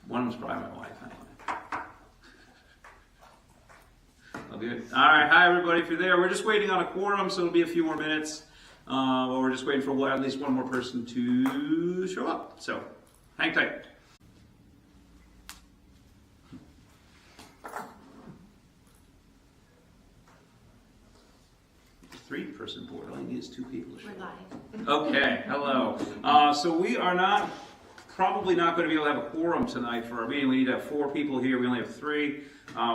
One of them's probably my wife, anyway. All good. All right, hi everybody, if you're there. We're just waiting on a quorum, so it'll be a few more minutes. Well, we're just waiting for at least one more person to show up. So, hang tight. Three-person board. All you need is two people to show up. Okay, hello. So we are probably not going to be able to have a quorum tonight for our meeting. We need to have 4 people here. We only have 3.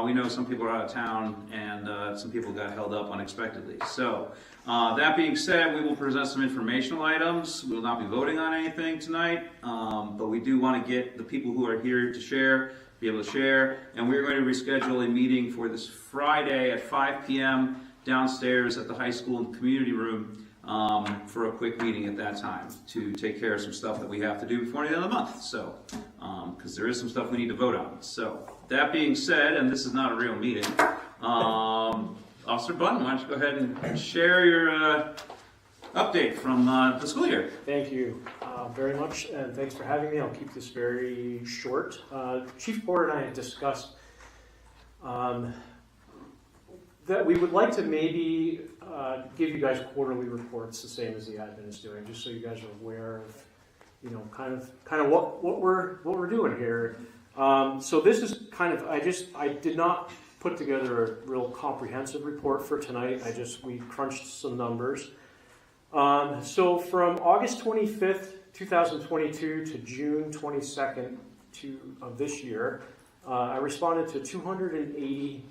We know some people are out of town, and some people got held up unexpectedly. So, that being said, we will present some informational items. We will not be voting on anything tonight, but we do want to get the people who are here to be able to share, and we're going to reschedule a meeting for this Friday at 5 p.m. downstairs at the high school community room for a quick meeting at that time to take care of some stuff that we have to do before the end of the month. So, because there is some stuff we need to vote on. So, that being said, and this is not a real meeting, Officer Button, why don't you go ahead and share your update from the school year. Thank you very much, and thanks for having me. I'll keep this very short. Chief Porter and I had discussed that we would like to maybe give you guys quarterly reports, the same as the admin is doing, just so you guys are aware of, you know, kind of what we're doing here. So this is kind of I did not put together a real comprehensive report for tonight. We crunched some numbers. So from August 25th, 2022 to June 22nd of this year, I responded to 280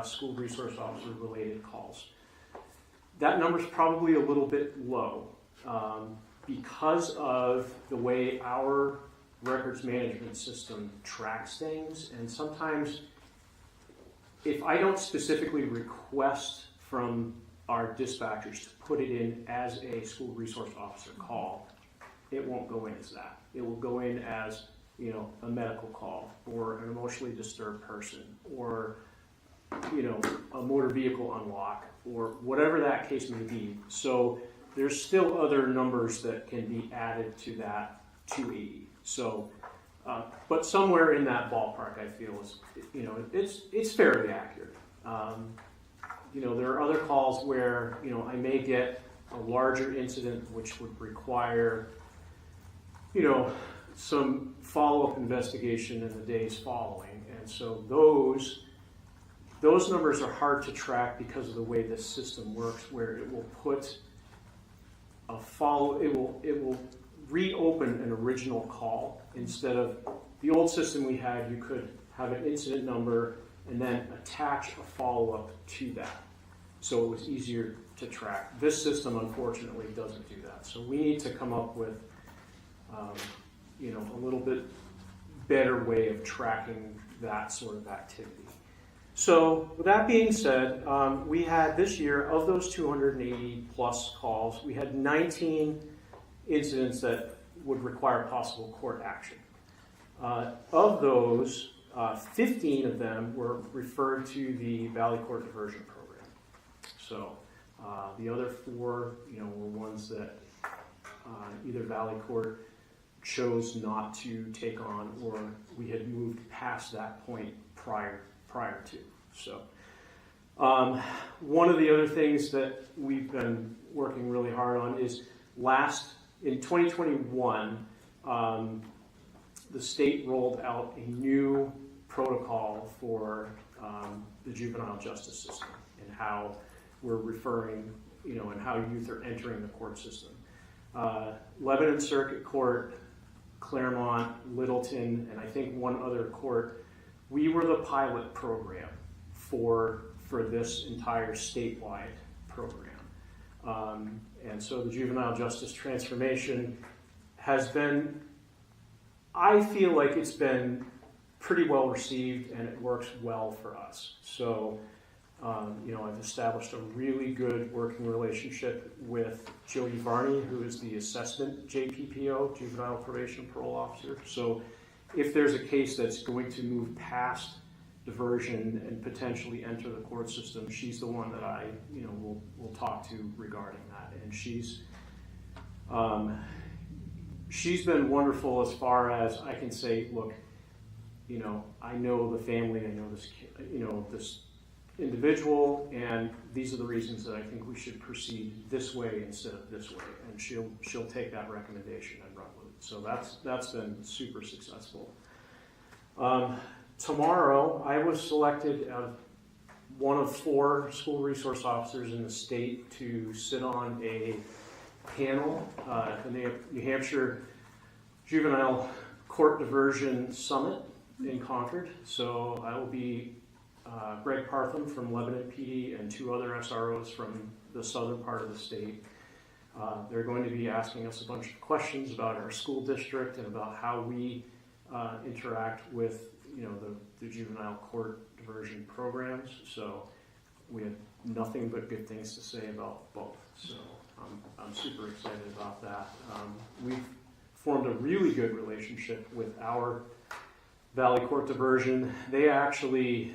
school resource officer related calls. That number's probably a little bit low because of the way our records management system tracks things, and sometimes if I don't specifically request from our dispatchers to put it in as a school resource officer call, it won't go in as that. It will go in as, you know, a medical call or an emotionally disturbed person or, you know, a motor vehicle unlock or whatever that case may be. So there's still other numbers that can be added to that 280. So, but somewhere in that ballpark, I feel is, you know, it's fairly accurate. You know, there are other calls where, you know, I may get a larger incident which would require, you know, some follow-up investigation in the days following, and so those numbers are hard to track because of the way this system works, where it will put it will reopen an original call instead of the old system we had. You could have an incident number and then attach a follow-up to that, so it was easier to track. This system, unfortunately, doesn't do that. So we need to come up with, you know, a little bit better way of tracking that sort of activity. So with that being said, we had this year, of those 280 plus calls, we had 19 incidents that would require possible court action. Of those, 15 of them were referred to the Valley Court Diversion Program. So the other 4, you know, were ones that either Valley Court chose not to take on, or we had moved past that point prior to. So one of the other things that we've been working really hard on is in 2021, the state rolled out a new protocol for the juvenile justice system and how we're referring, you know, and how youth are entering the court system. Lebanon Circuit Court, Claremont, Littleton, and I think one other court, we were the pilot program for this entire statewide program. And so the juvenile justice transformation has been, I feel like it's been pretty well received and it works well for us. So, you know, I've established a really good working relationship with Jody Varney, who is the assessment JPPO, Juvenile Probation Parole Officer. So if there's a case that's going to move past diversion and potentially enter the court system, she's the one that I, you know, will talk to regarding that. And she's been wonderful as far as I can say, look, you know, I know the family, I know this, you know, this individual, and these are the reasons that I think we should proceed this way instead of this way. And she'll take that recommendation and run with it. So that's been super successful. Tomorrow, I was selected as one of 4 school resource officers in the state to sit on a panel at the New Hampshire Juvenile Court Diversion Summit in Concord. So I will be Greg Partham from Lebanon PD and 2 other SROs from the southern part of the state. They're going to be asking us a bunch of questions about our school district and about how we interact with, you know, the juvenile court diversion programs. So we have nothing but good things to say about both. So I'm super excited about that. We've formed a really good relationship with our Valley Court Diversion. They actually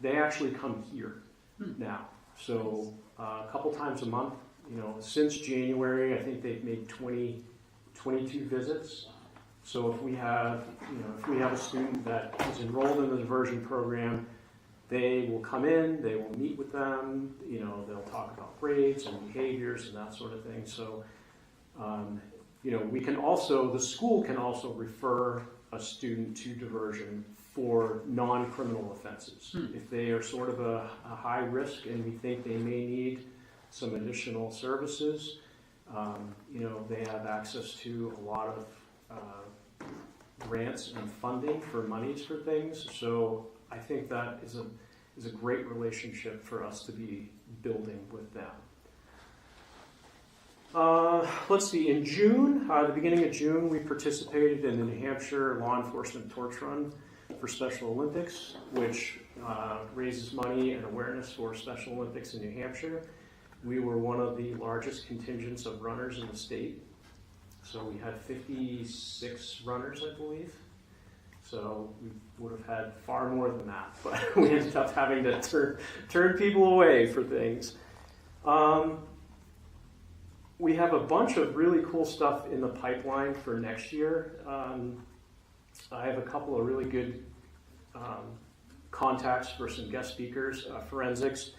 come here now. So a couple times a month, you know, since January, I think they've made 22 visits. So if we have a student that is enrolled in the diversion program, they will come in, they will meet with them, you know, they'll talk about grades and behaviors and that sort of thing. So, you know, the school can also refer a student to diversion for non-criminal offenses. If they are sort of a high risk and we think they may need some additional services, you know, they have access to a lot of grants and funding for monies for things. So I think that is a great relationship for us to be building with them. Let's see, in June, the beginning of June, we participated in the New Hampshire Law Enforcement Torch Run for Special Olympics, which raises money and awareness for Special Olympics in New Hampshire. We were one of the largest contingents of runners in the state. So we had 56 runners, I believe. So we would have had far more than that, but we ended up having to turn people away for things. We have a bunch of really cool stuff in the pipeline for next year. I have a couple of really good contacts for some guest speakers, forensics.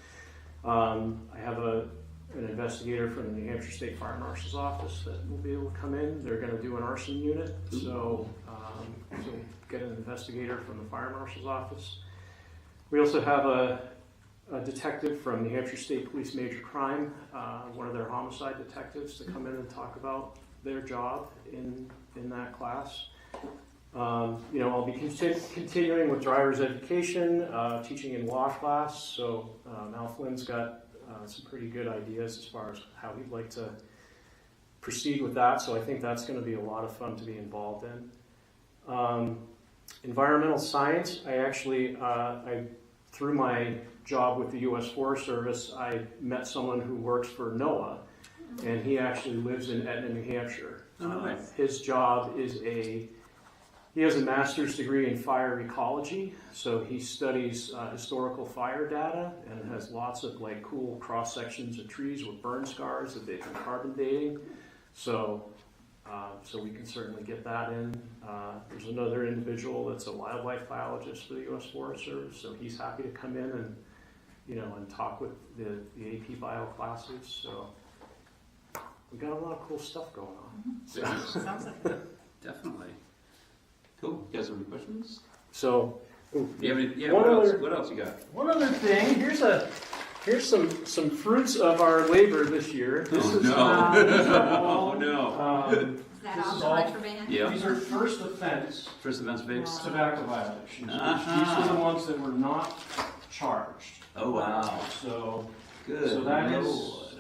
I have an investigator from the New Hampshire State Fire Marshal's Office that will be able to come in. They're going to do an arson unit, so get an investigator from the Fire Marshal's Office. We also have a detective from New Hampshire State Police Major Crime, one of their homicide detectives, to come in and talk about their job in that class. You know, I'll be continuing with driver's education, teaching in law class. So Al Flynn's got some pretty good ideas as far as how he'd like to proceed with that. So I think that's going to be a lot of fun to be involved in. Environmental science, I actually, through my job with the U.S. Forest Service, I met someone who works for NOAA, and he actually lives in Etna, New Hampshire. His job is he has a master's degree in fire ecology, so he studies historical fire data and has lots of like cool cross sections of trees with burn scars that they've been carbon dating. So we can certainly get that in. There's another individual that's a wildlife biologist for the U.S. Forest Service, so he's happy to come in and, you know, and talk with the AP bio classes. So we've got a lot of cool stuff going on. Mm-hmm. Sounds like it. Definitely. Cool. You guys have any questions? So, what else you got? One other thing. Here's some fruits of our labor this year. This is all, oh no. Is that all contraband? Yeah. These are first offense vapes. tobacco violations. These are the ones that were not charged. Oh wow. So good. So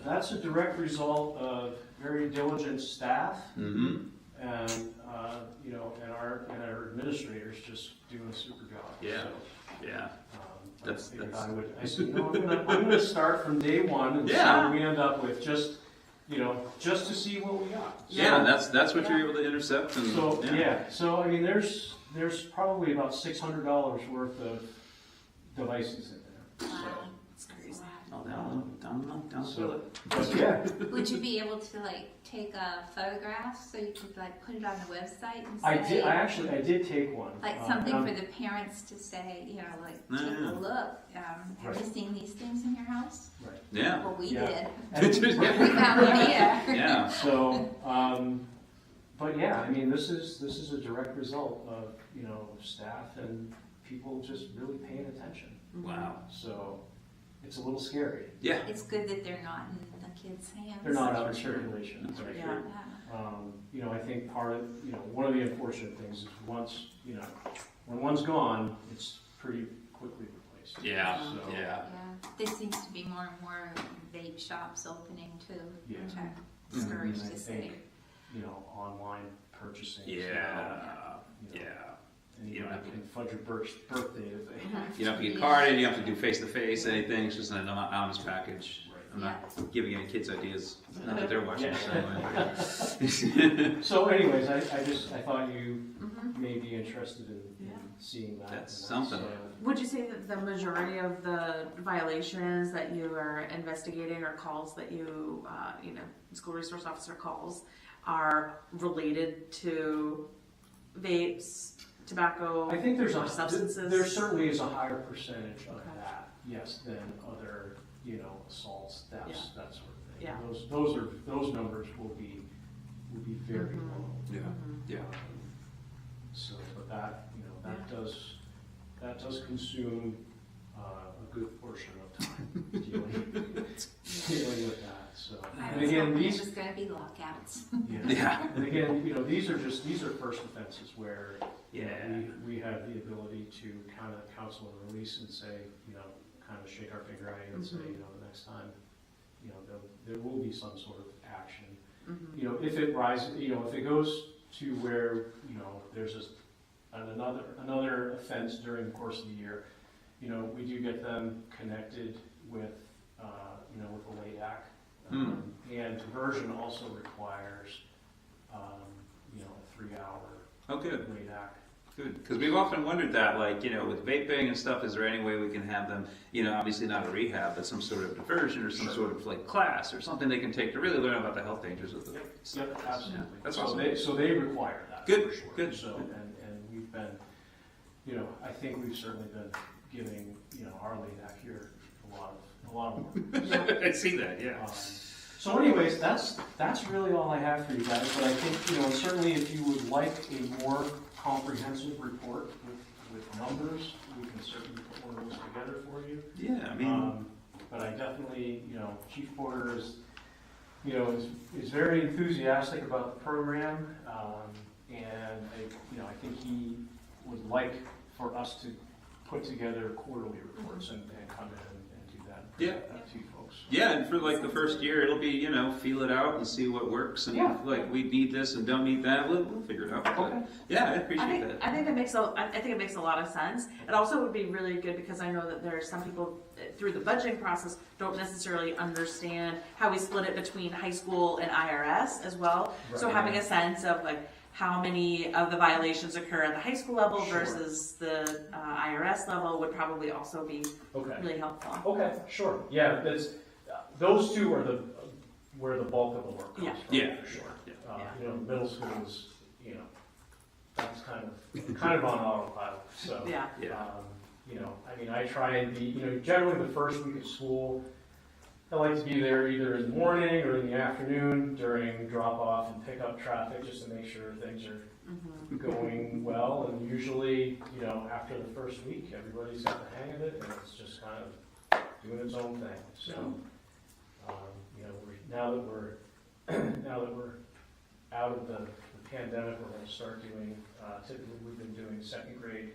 that's a direct result of very diligent staff. Mm-hmm. And you know, and our administrators just doing a super job. Yeah. So, yeah. I said, you know, I'm going to start from day one and see what we end up with, just to see what we got. Yeah, that's what you're able to intercept. And, so I mean, there's probably about $600 worth of devices in there. Wow, So, that's crazy. Oh Don't feel it. But yeah, Would you be able to like take a photograph so you could like put it on the website and say? I did take one. Like something for the parents to say, you know, like, take a look, have you seen these things in your house? Right. Yeah. Well, we Yeah. did. We found one here. Yeah. So, but yeah, I mean, this is a direct result of, you know, staff and people just really paying attention. Wow. So, it's a little scary. Yeah. It's good that they're not in the kids' hands. They're not out of circulation. That's right. Yeah. You know, I think one of the unfortunate things is once, you know, when one's gone, it's pretty quickly replaced. Yeah. So, Yeah. Yeah. There seems to be more and more vape shops opening too, Yeah. which I'm And discouraged I to think, see. you know, online purchasing. Yeah. You know, Yeah. And You you don't know, have to- can fudge your birthday if they. You don't have to get carded, you don't have to do face-to-face anything, it's just an anonymous package. Right. I'm not giving any kids ideas, not that they're watching this Yeah. anyway. So anyways, I thought you Mhm. may be interested in Yeah. seeing that. That's And something. Would you say that the majority of the violations that you are investigating or calls that you, school resource officer calls are related to vapes, tobacco, I think or substances? there certainly is a higher percentage of Okay. that, yes, than other, you know, assaults, that Yeah. sort of thing. Yeah. Those numbers will be very Mhm. low. Yeah, Mhm. yeah. So, but that, you know, that does consume a good portion of time dealing with that, so. I And was again, hoping it these, was gonna be lockouts. Yeah. And again, you know, these are first offenses where, you know, Yeah. we have the ability to kind of counsel and release and say, you know, kind of shake our finger at you and say, Mhm. you know, the next time, you know, there will be some sort of action. Mhm. You know, if it rises, you know, if it goes to where, you know, there's another offense during the course of the year, you know, we do get them connected with, you know, with the LADAC. And diversion also requires, you know, a 3-hour Oh, good, LADAC. good. Because we've often wondered that, like, you know, with vaping and stuff, is there any way we can have them, you know, obviously not a rehab, but some sort of diversion or some sort of like class or something they can take to really learn about the health dangers of the Yep, stuff. yep, absolutely. That's So awesome. So they require that. Good, for sure. good. So, and we've been, you know, I think we've certainly been giving, you know, our LADAC here a lot of work. I see that, yeah. So anyways, that's really all I have for you guys, but I think, you know, certainly if you would like a more comprehensive report with numbers, we can certainly put one of those together for you. Yeah, I mean, But I definitely, you know, Chief Porter is, you know, is very enthusiastic about the program, and I think he would like for us to put together quarterly reports and come in and do that. Yeah. That to you folks. yeah, and for like the first year, it'll be, you know, feel it out and see what works, and Yeah. like we need this and don't need that, we'll figure it out. But, Okay. yeah, I appreciate that. I think it makes a lot of sense. It also would be really good because I know that there are some people through the budgeting process don't necessarily understand how we split it between high school and IRS as well. So Right. having a sense of like how many of the violations occur at the high school level Sure. versus the IRS level would probably also be Okay. really helpful. Okay, sure. Yeah, those two are where the bulk of the work comes Yeah. from. Yeah. For sure. Yeah. You know, middle school is, you know, that's kind of on autopilot. So, Yeah. Yeah. you know, I mean, I try and be, you know, generally the first week of school, I like to be there either in the morning or in the afternoon during drop-off and pick-up traffic, just to make sure things are Mhm. going well. And usually, you know, after the first week, everybody's got the hang of it, and it's just kind of doing its own thing. So, you know, now that we're out of the pandemic, we're going to start doing. Typically, we've been doing second grade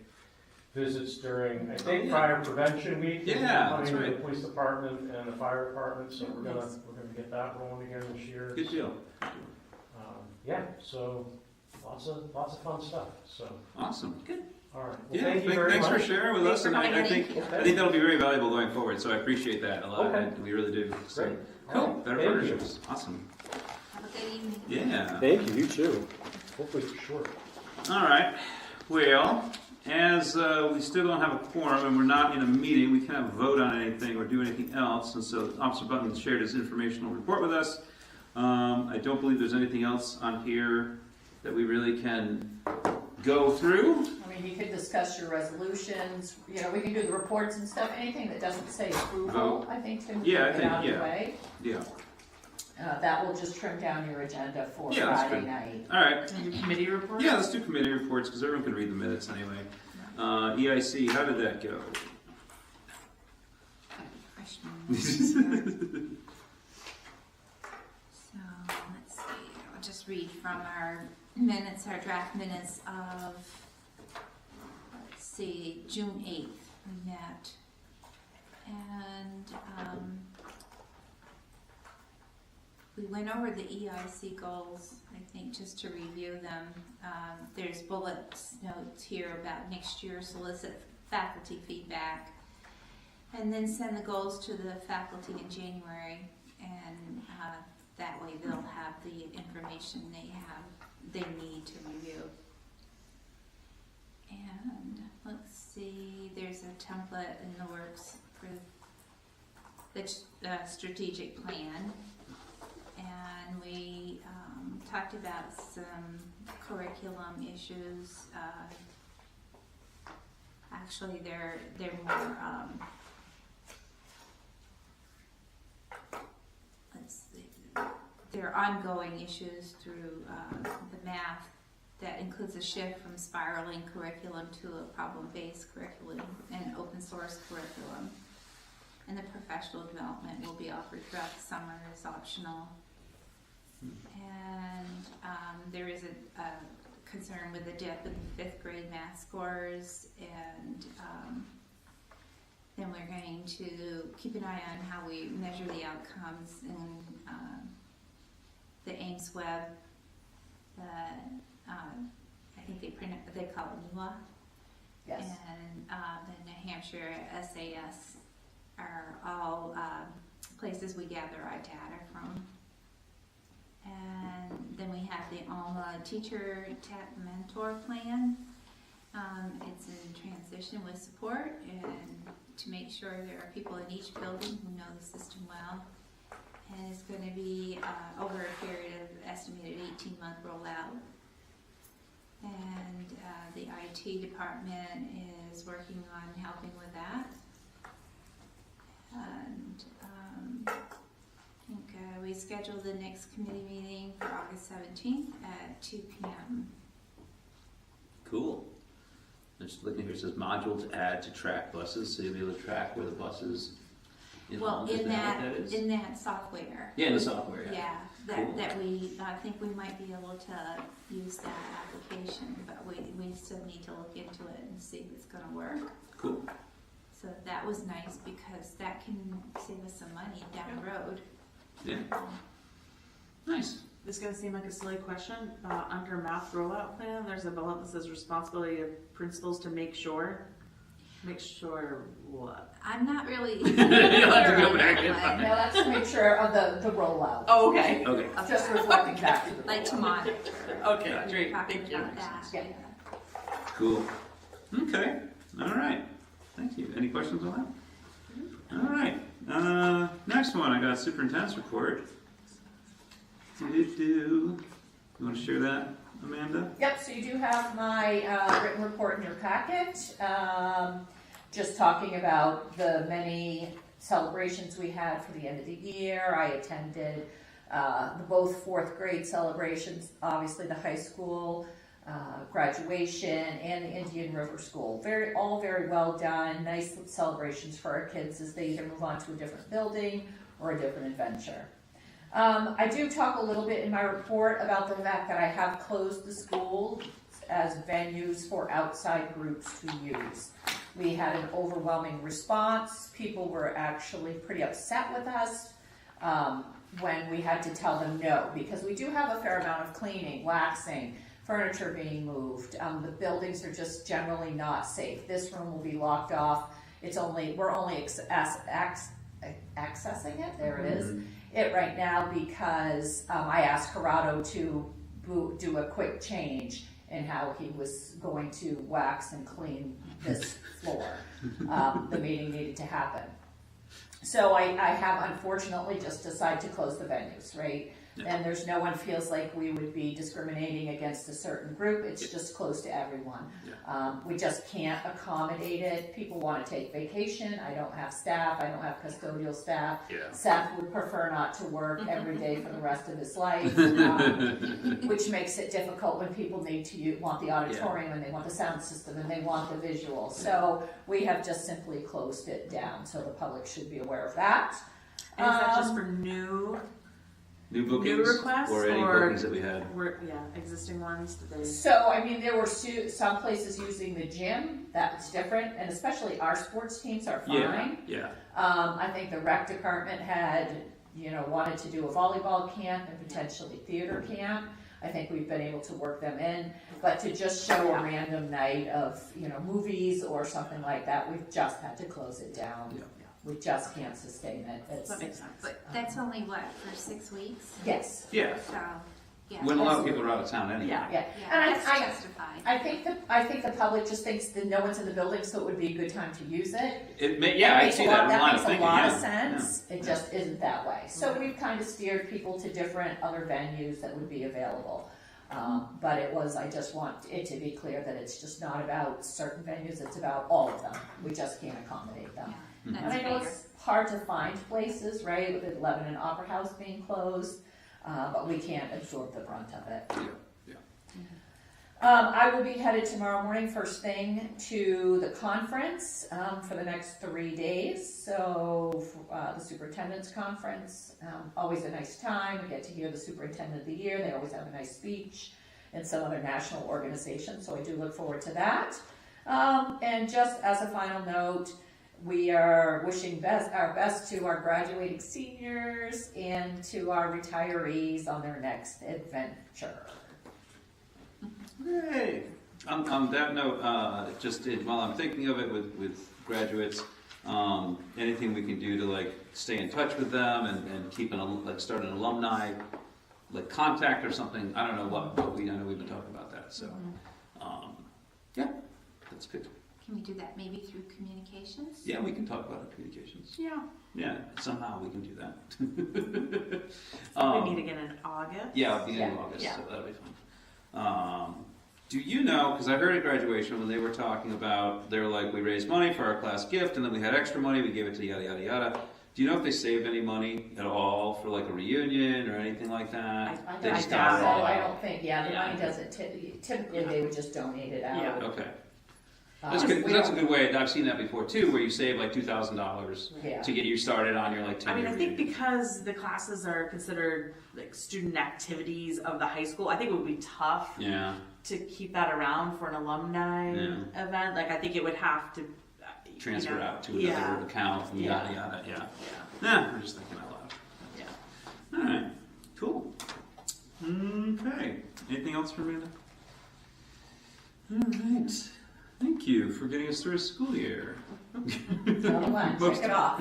visits during, I think, fire prevention week. Yeah, that's Coming to right. the police department and the fire department, so we're gonna get that rolling again this year. Good deal. Yeah, so lots of fun stuff. So, Awesome. all right. Well, Yeah, thank you very thanks much. for sharing with Thanks us, for and coming, I Eddie. think that'll be very valuable going forward. So I appreciate that a lot. Okay. We really do. So, Great. cool. All right. Better Thank you. partnerships. Awesome. Have a good evening. Yeah. Thank you. You too. Hopefully short. All right. Well, as we still don't have a quorum and we're not in a meeting, we can't vote on anything or do anything else. And so Officer Button shared his informational report with us. I don't believe there's anything else on here that we really can go through. I mean, you could discuss your resolutions, you know, we can do the reports and stuff, anything that doesn't say approval, I think can be Yeah, I taken think, out of the yeah. way. Yeah. That will just trim down your agenda for Yeah, that's Friday good. night. All right. And your committee report? Yeah, let's do committee reports because everyone can read the minutes anyway. EIC, how did that go? Question. So, let's see, I'll just read from our minutes, our draft minutes of, let's see, June 8th, we met. And, we went over the EIC goals, I think, just to review them. There's bullets, notes here about next year, solicit faculty feedback, and then send the goals to the faculty in January, and that way they'll have the information they need to review. And let's see, there's a template in the works for the strategic plan. And we talked about some curriculum issues. Actually, they're more, let's see, they're ongoing issues through the math that includes a shift from spiraling curriculum to a problem-based curriculum and open source curriculum. And the professional development will be offered throughout the summer as optional. And there is a concern with the dip in the 5th grade math scores, and then we're going to keep an eye on how we measure the outcomes in the Ames Web. I think they call it NUA. Yes. And the New Hampshire SAS are all places we gather our data from. And then we have the ALMA Teacher Tech Mentor Plan. It's in transition with support, and to make sure there are people in each building who know the system well. And it's going to be over a period of estimated 18-month rollout. And the IT department is working on helping with that. And I think we scheduled the next committee meeting for August 17th at 2 p.m. Cool. Just looking here, it says module to add to track buses, so you'll be able to track where the buses. Well, is in that what that is? in that software. Yeah, in the software. Yeah. Yeah, Cool. that we think we might be able to use that application, but we still need to look into it and see if it's going to work. Cool. So that was nice because that can save us some money down the road. Yeah. Nice. This is going to seem like a silly question. Under math rollout plan, there's a bullet that says responsibility of principals to make sure. Make sure what? I'm not really. You'll have to go back and like, Now that's to make sure of the rollout, Oh, okay. Okay. just reflecting back to the like to rollout. monitor. Okay, We were great. talking Thank you. about that. Yeah. Cool. Okay. All right. Thank you. Any questions on that? All right. Next one, I got superintendent's report. You want to share that, Amanda? Yep, so you do have my written report in your packet, just talking about the many celebrations we had for the end of the year. I attended both 4th grade celebrations, obviously the high school graduation, and the Indian River School. All very well done, nice celebrations for our kids as they either move on to a different building or a different adventure. I do talk a little bit in my report about the fact that I have closed the school as venues for outside groups to use. We had an overwhelming response. People were actually pretty upset with us when we had to tell them no, because we do have a fair amount of cleaning, waxing, furniture being moved. The buildings are just generally not safe. This room will be locked off. We're only accessing it. There it is. It right now because I asked Corrado to do a quick change, and how he was going to wax and clean this floor. The meeting needed to happen. So I have unfortunately just decided to close the venues, right? Yeah. And there's no one feels like we would be discriminating against a certain group. It's just closed to everyone. Yeah. We just can't accommodate it. People want to take vacation. I don't have staff. I don't have custodial staff. Yeah. Seth would prefer not to work every day for the rest of his life, which makes it difficult when people need to want the auditorium and they want the sound system and they want the visual. So we have just simply closed it down. So the public should be aware of that. And is that just for new New requests or any bookings that we had? Existing ones? Did they? So, I mean, there were some places using the gym, that's different, and especially our sports teams are fine. Yeah. I think the rec department had, wanted to do a volleyball camp and potentially theater camp. I think we've been able to work them in, but to just show a random night of, movies or something like that, we've just had to close it down. Yeah. We just can't sustain it. That makes sense. But that's only what, for 6 weeks? Yes. Yeah. So, yeah. When a lot of people are out of town anyway. Yeah. Yeah. Yeah, And that's I justified. I think the public just thinks that no one's in the building, so it would be a good time to use it. I see that in That line makes of thinking. a lot of Yeah. sense. It just isn't that way. So we've kind of steered people to different other venues that would be available. But I just want it to be clear that it's just not about certain venues, it's about all of them. We just can't accommodate them. Yeah, And that's I know fair. it's hard to find places, right, with the Lebanon Opera House being closed, but we can't absorb the brunt of it. Yeah. I will be headed tomorrow morning, first thing, to the conference for the next 3 days. So the superintendent's conference, always a nice time. We get to hear the superintendent of the year. They always have a nice speech and some other national organizations. So I do look forward to that. And just as a final note, we are wishing our best to our graduating seniors and to our retirees on their next adventure. Yay! On that note, while I'm thinking of it with graduates, anything we can do to stay in touch with them and keep start an alumni contact or something. I don't know what, but I know we've been talking about that. So, yeah, that's good. Can we do that maybe through communications? Yeah, we can talk about our communications. Yeah. Yeah, somehow we can do that. We meet again in August. Yeah, beginning of August, Yeah. so that'll be fun. Do you know, because I heard at graduation when they were talking about, they were like, we raised money for our class gift, and then we had extra money, we gave it to yada, yada, yada. Do you know if they saved any money at all for a reunion or anything like that? I They just doubt got it all so. I out. don't think, the money doesn't, typically they would just donate it out. Yeah. Okay. That's good, because that's a good way, I've seen that before too, where you save $2,000 Yeah. to get you started on your 10-year I mean, I think reunion. because the classes are considered student activities of the high school, I think it would be tough Yeah, to keep that around for an alumni event. I think it would have to transfer out to another account and yada, yada, yeah. Yeah, I'm just thinking out loud. Yeah. All right, cool. Okay, anything else for Amanda? All right, thank you for getting us through a school year. Another one, check it off.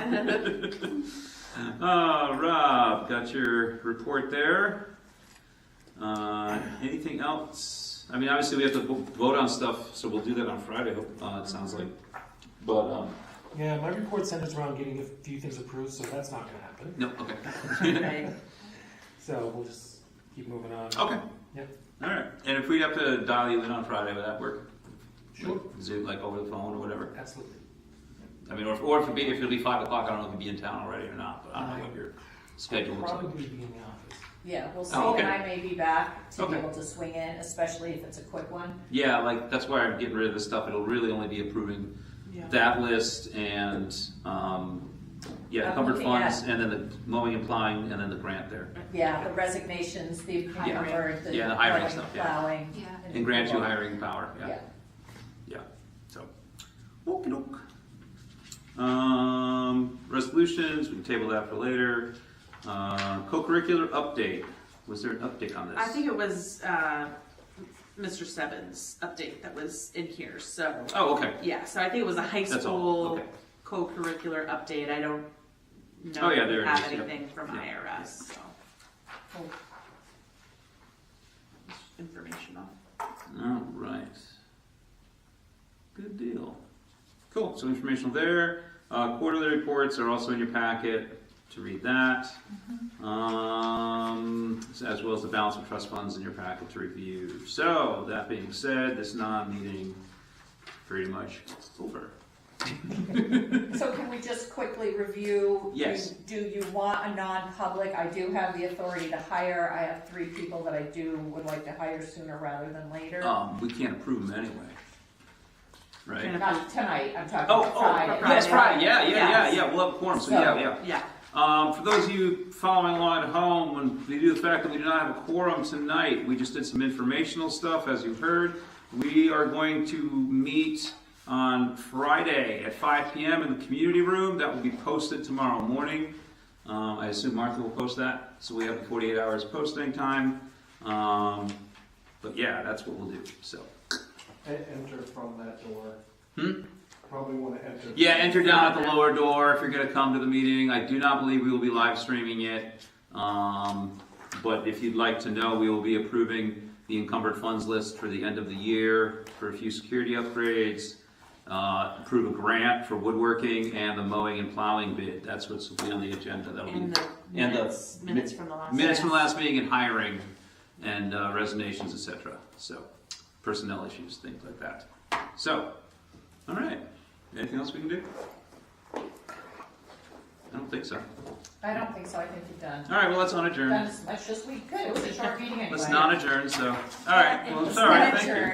Rob, got your report there. Anything else? I mean, obviously we have to vote on stuff, so we'll do that on Friday, it sounds like. But, Yeah, my report centers around getting a few things approved, so that's not going to happen. no, okay. Right. So we'll just keep moving on. Okay. Yep. All right, and if we'd have to dial you in on Friday, would that work? Sure. Zoom, over the phone or whatever? Absolutely. I mean, or if it'll be 5 o'clock, I don't know if you'll be in town already or not, but I don't know what your schedule looks like. Probably be in the office. Yeah, we'll see, Oh, okay. and I may be back to be Okay. able to swing in, especially if it's a quick one. Yeah, that's why I'm getting rid of this stuff. It'll really only be approving that list and, encumbered looking funds, and then the mowing and plowing, and then the grant there. Yeah, the resignations, the encumbered, the Yeah, the hiring mowing, stuff, yeah. plowing. Yeah. And grant you hiring power, Yeah. Yeah, so, okey doke. Resolutions, we can table that for later. Co-curricular update, was there an update on this? I think it was Mr. Stebbins' update that was in here. So Oh, okay. yeah, so I think it was a high That's all, school okay. co-curricular update. I don't know Oh, yeah, if there we it have is, yep. anything from Yep. IRS. So Cool. information on. All right. Good deal. Cool. So informational there. Quarterly reports are also in your packet to read that. As well as the balance of trust funds in your packet to review. So that being said, this non-meeting pretty much over. So can we just quickly review? Yes. Do you want a non-public? I do have the authority to hire. I have 3 people that I would like to hire sooner rather than later. We can't approve them anyway. Right? Not tonight, I'm talking Oh, Friday. yes, Friday. Yeah. Yes. We'll have a quorum. So, So- yeah. Yeah. For those of you following along at home, when we do the fact that we do not have a quorum tonight, we just did some informational stuff, as you heard. We are going to meet on Friday at 5 p.m. in the community room. That will be posted tomorrow morning. I assume Martha will post that, so we have 48 hours posting time. But yeah, that's what we'll do. So. Enter from that door. Probably want to enter. Yeah, enter down at the lower door if you're going to come to the meeting. I do not believe we will be live streaming it. But if you'd like to know, we will be approving the encumbered funds list for the end of the year for a few security upgrades, approve a grant for woodworking, and the mowing and plowing bid. That's what's will be on the agenda. That'll And be the minutes from the last minutes from the last meeting, and hiring and resignations, etc. So personnel issues, things like that. So, all right. Anything else we can do? I don't think so. I don't think so, I think you've done. All right, well, let's on adjourn. Done as much as we could. It was a short meeting anyway. Let's not adjourn, so. All right, well, it's all right, thank you.